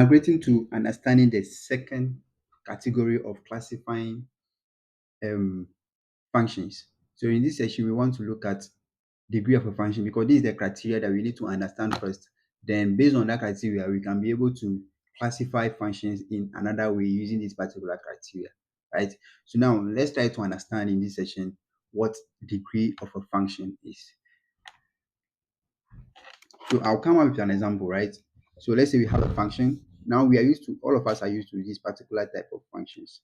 Migrating to understanding the second category of classifying um, functions. So in this session, we want to look at degree of a function because this is the criteria that we need to understand first. Then based on that criteria, we can be able to classify functions in another way using this particular criteria, right? So now let's try to understand in this session what degree of a function is. So I'll come up with an example, right? So let's say we have a function. Now we are used to, all of us are used to this particular type of functions.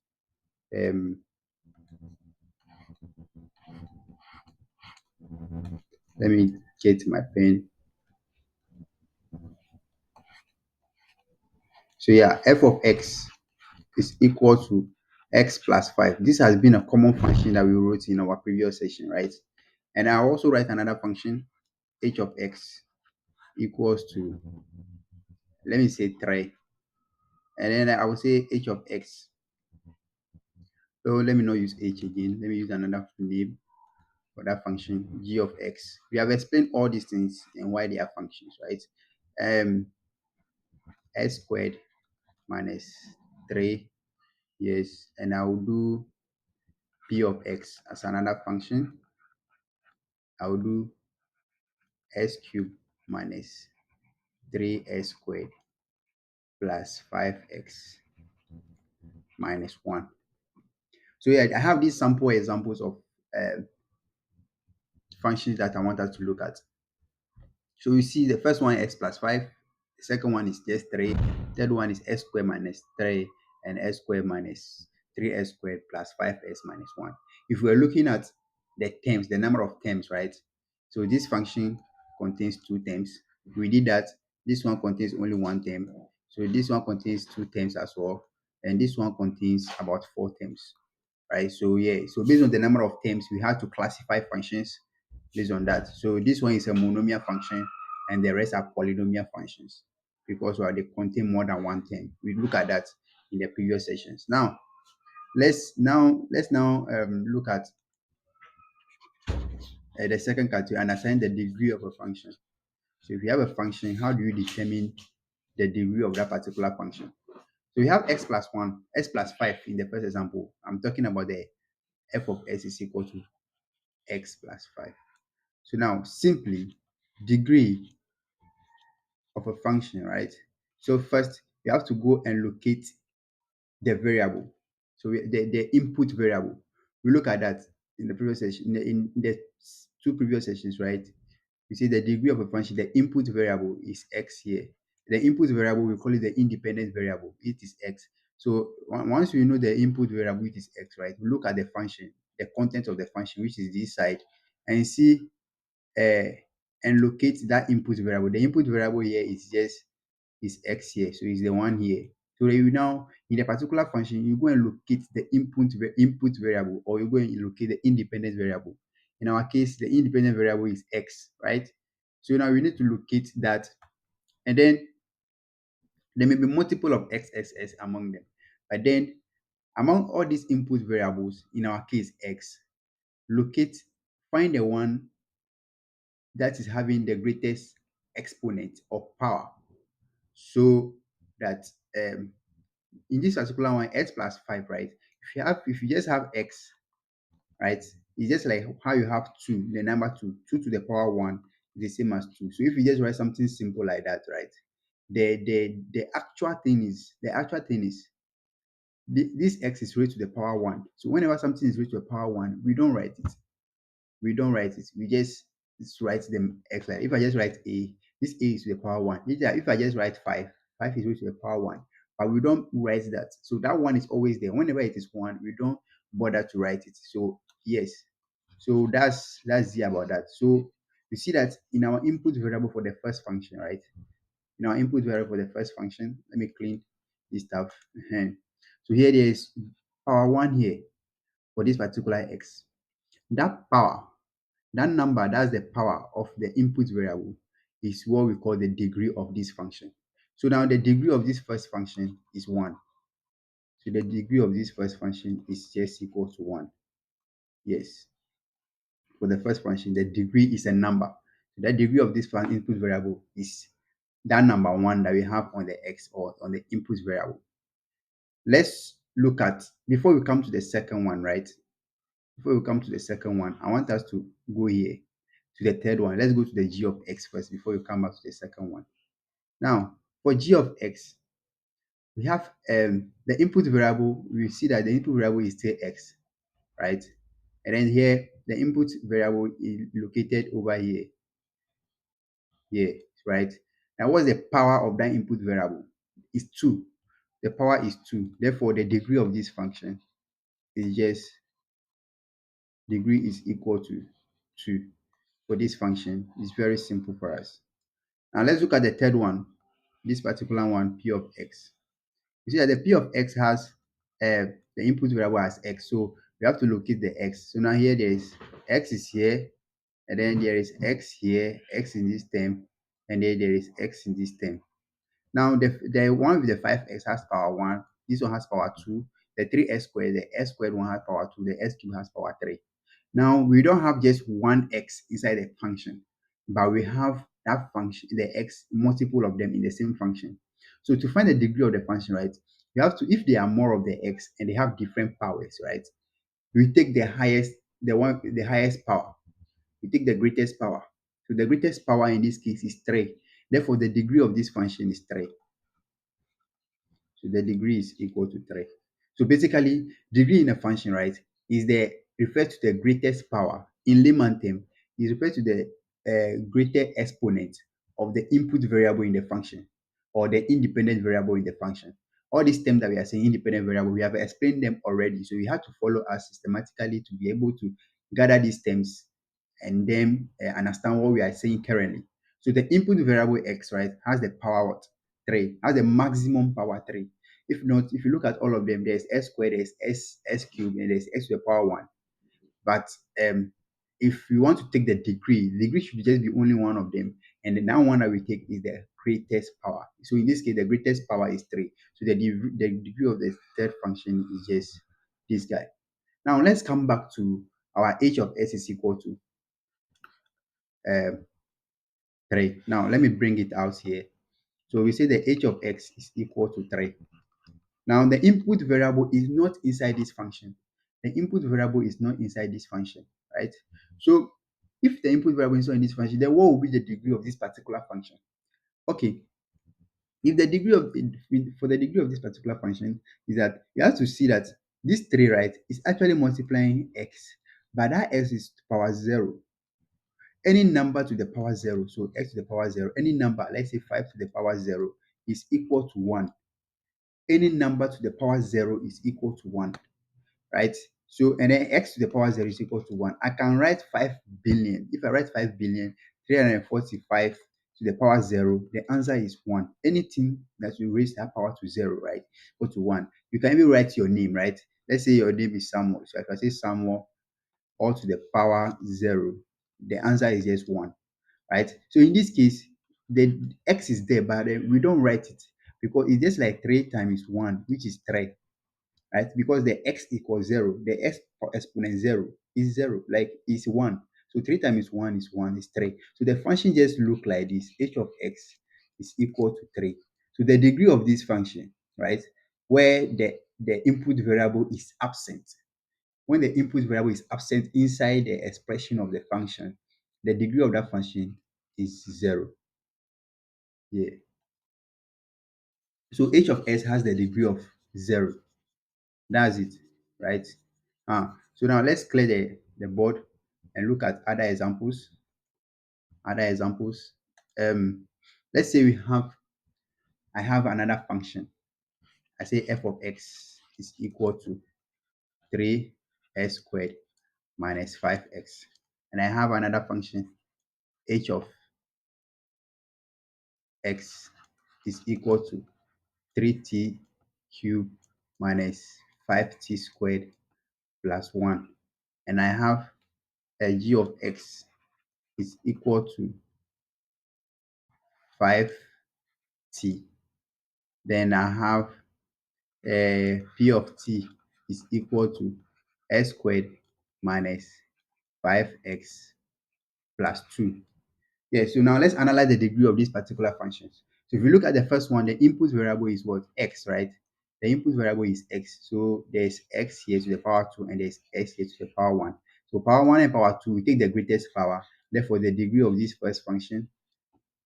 Um, Let me get my pen. So yeah, f of x is equal to x plus 5. This has been a common function that we wrote in our previous session, right? And I also write another function, h of x equals to, let me say 3. And then I will say h of x. So let me not use h again. Let me use another name for that function, g of x. We have explained all these things and why they are functions, right? Um, s squared minus 3. Yes, and I will do p of x as another function. I will do s cubed minus 3s squared plus 5x minus 1. So yeah, I have these sample examples of uh, functions that I want us to look at. So you see the first one x plus 5, the second one is just 3, third one is s squared minus 3 and s squared minus 3s squared plus 5s minus 1. If we're looking at the terms, the number of terms, right? So this function contains 2 terms. If we did that, this one contains only 1 term. So this one contains 2 terms as well. And this one contains about 4 terms, right? So yeah, so based on the number of terms, we have to classify functions based on that. So this one is a monomial function and the rest are polynomial functions because well, they contain more than 1 term. We look at that in the previous sessions. Now, let's now look at the second category and assign the degree of a function. So if you have a function, how do you determine the degree of that particular function? So we have x plus 1, x plus 5 in the first example. I'm talking about the f of s is equal to x plus 5. So now simply degree of a function, right? So first you have to go and locate the variable. So the input variable. We look at that in the previous session, in the 2 previous sessions, right? You see the degree of a function, the input variable is x here. The input variable, we call it the independent variable. It is x. So once we know the input variable, it is x, right? We look at the function, the content of the function, which is this side, and see uh, and locate that input variable. The input variable here is just is x here, so it's the one here. So you now in the particular function, you go and locate the input variable, or you go and locate the independent variable. In our case, the independent variable is x, right? So now we need to locate that, and then there may be multiple of xxs among them. But then among all these input variables, in our case x, locate, find the one that is having the greatest exponent of power, so that in this particular one, x plus 5, right? If you just have x, right, it's just like how you have 2, the number 2, 2 to the power 1 is the same as 2. So if you just write something simple like that, right, the actual thing is this x is raised to the power 1. So whenever something is raised to the power 1, we don't write it. We just write them x. Like if I just write a, this a is to the power 1. If I just write 5, 5 is raised to the power 1. But we don't write that. So that one is always there. Whenever it is 1, we don't bother to write it. So yes. So that's the about that. So you see that in our input variable for the first function, right? In our input variable for the first function, let me clean this stuff. So here there is power 1 here for this particular x. That power, that number, that's the power of the input variable, is what we call the degree of this function. So now the degree of this first function is 1. So the degree of this first function is just equal to 1. Yes. For the first function, the degree is a number. So the degree of this input variable is that number one that we have on the x or on the input variable. Let's look at, before we come to the second one, right? Before we come to the second one, I want us to go here to the third one. Let's go to the g of x first before we come back to the second one. Now, for g of x, we have the input variable. We see that the input variable is still x, right? And then here, the input variable is located over here, right? Now, what's the power of that input variable? It's 2. The power is 2. Therefore, the degree of this function is just degree is equal to 2 for this function. It's very simple for us. Now, let's look at the third one, this particular one, p of x. You see that the p of x has the input variable as x, so we have to locate the x. So now here there is x is here, and then there is x here, x in this term, and then there is x in this term. Now the one with the 5x has power 1, this one has power 2, the 3x squared, the s squared one has power 2, the s cube has power 3. Now we don't have just one x inside the function, but we have that function, the x, multiple of them in the same function. So to find the degree of the function, right, you have to, if there are more of the x and they have different powers, right, we take the highest, the highest power. We take the greatest power. So the greatest power in this case is 3. Therefore, the degree of this function is 3. So the degree is equal to 3. So basically, degree in a function, right, is the referred to the greatest power. In layman term, is referred to the greater exponent of the input variable in the function or the independent variable in the function. All these terms that we are saying, independent variable, we have explained them already. So you have to follow us systematically to be able to gather these terms and then understand what we are saying currently. So the input variable x, right, has the power what? 3, has the maximum power 3. If not, if you look at all of them, there's s squared, there's s cubed, and there's x to the power 1. But if you want to take the degree should just be only one of them. And the now one that we take is the greatest power. So in this case, the greatest power is 3. So the degree of the third function is just this guy. Now let's come back to our h of s is equal to 3. Now let me bring it out here. So we say the h of x is equal to 3. Now the input variable is not inside this function. The input variable is not inside this function, right? So if the input variable is not in this function, then what will be the degree of this particular function? Okay, if the degree of for the degree of this particular function is that you have to see that this 3, right, is actually multiplying x, but that x is to power 0. Any number to the power 0, so x to the power 0, any number, let's say 5 to the power 0, is equal to 1. Any number to the power 0 is equal to 1, right? So, and then x to the power 0 is equal to 1. I can write 5 billion. If I write 5 billion, 345 to the power 0, the answer is 1. Anything that you raise that power to 0, right, go to 1. You can even write your name, right? Let's say your name is Samuel. So if I say Samuel, all to the power 0, the answer is just 1, right? So in this case, the x is there, but we don't write it because it's just like 3 times 1, which is 3, right? Because the x equals 0, the x exponent 0 is 0, like is 1. So 3 times 1 is 1, is 3. So the function just look like this. H of x is equal to 3. So the degree of this function, right, where the input variable is absent. When the input variable is absent inside the expression of the function, the degree of that function is 0. Yeah. So h of s has the degree of 0. That's it, right? So now let's clear the board and look at other examples. Other examples. Let's say I have another function. I say f of x is equal to 3x squared minus 5x. And I have another function, h of x is equal to 3t cubed minus 5t squared plus 1. And I have a g of x is equal to 5t. Then I have a p of t is equal to x squared minus 5x plus 2. Yeah, so now let's analyze the degree of these particular functions. So if you look at the first one, the input variable is what? X, right? The input variable is X. So there's X here to the power 2 and there's X here to the power 1. So power 1 and power 2, we take the greatest power. Therefore, the degree of this first function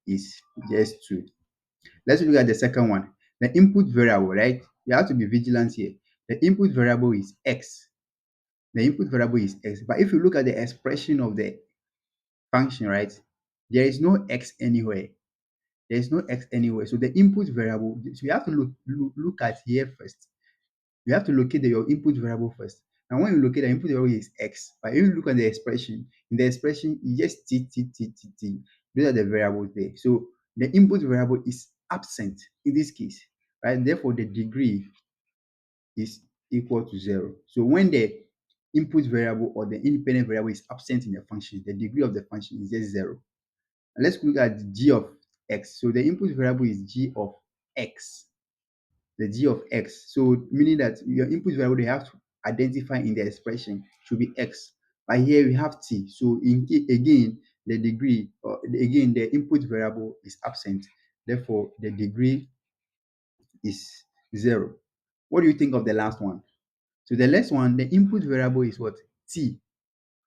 is just 2. Let's look at the second one. The input variable, right? You have to be vigilant here. The input variable is X. The input variable is X. But if you look at the expression of the function, right? There is no X anywhere. There is no X anywhere. So the input variable, so you have to look at here first. You have to locate your input variable first. And when you locate the input variable is X, but if you look at the expression, in the expression, you just T. Those are the variables there. So the input variable is absent in this case, right? Therefore, the degree is equal to 0. So when the input variable or the independent variable is absent in the function, the degree of the function is just 0. And let's look at g of x. So the input variable is g of x, the g of x. So meaning that your input variable they have to identify in the expression should be x. But here we have t. So again, the degree, or again, the input variable is absent. Therefore, the degree is 0. What do you think of the last one? So the last one, the input variable is what? T.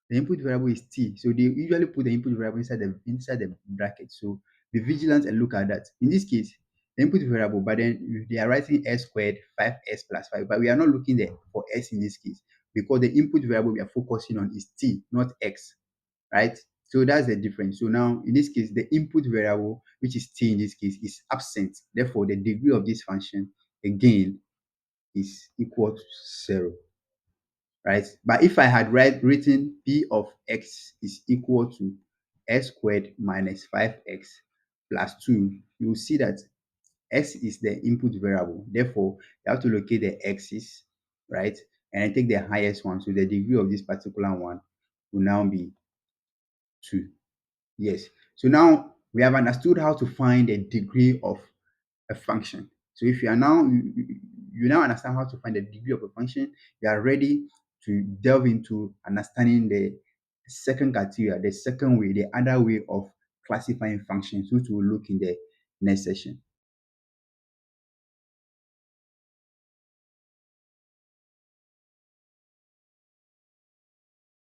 The input variable is t. So they usually put the input variable inside the bracket. So be vigilant and look at that. In this case, the input variable, but then they are writing s squared 5s plus 5, but we are not looking there for s in this case because the input variable we are focusing on is t, not x, right? So that's the difference. So now in this case, the input variable, which is t in this case, is absent. Therefore, the degree of this function again is equal to 0, right? But if I had written p of x is equal to s squared minus 5x plus 2, you will see that x is the input variable. Therefore, you have to locate the x's, right? And I take the highest one. So the degree of this particular one will now be 2. Yes. So now we have understood how to find the degree of a function. So if you are now you now understand how to find the degree of a function, you are ready to delve into understanding the second criteria, the second way, the other way of classifying functions, which we'll look in the next session.